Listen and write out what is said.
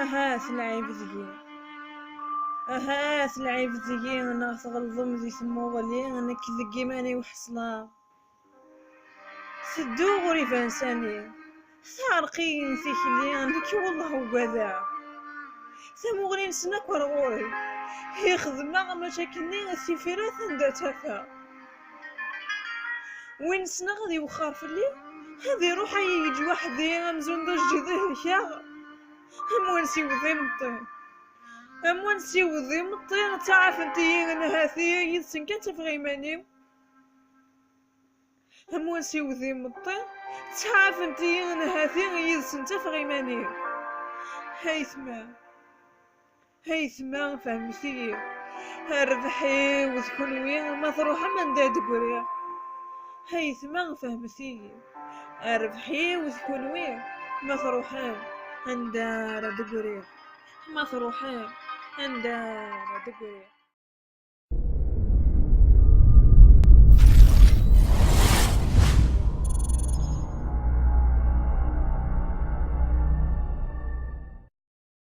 اها تلعب زين، اها تلعب زين، انا تغلظم زي سموغلي انا كذكي ماني وحصلا سدو غوري فانساني سارقين سيكلي انك والله وقذا سموغلي نسنك ورغوري يخدم مشاكلني السفيرات عند تافا وين سنا غادي يوخر فلي هذه روح يجي وحدي امزون دوج جديه الكا اموان سيوذي مطين اموان سيوذي مطين تعرف انتي انا هاثي يدسن كانت في غيماني اموان سيوذي مطين تعرف انتي انا هاثي يدسن في غيماني هيثما فهمتي ربحي وتكونوي ما تروح من داد قرية هيثما فهمتي ربحي وتكونوي ما تروحين عند رد قرية ما تروحين عند رد قرية.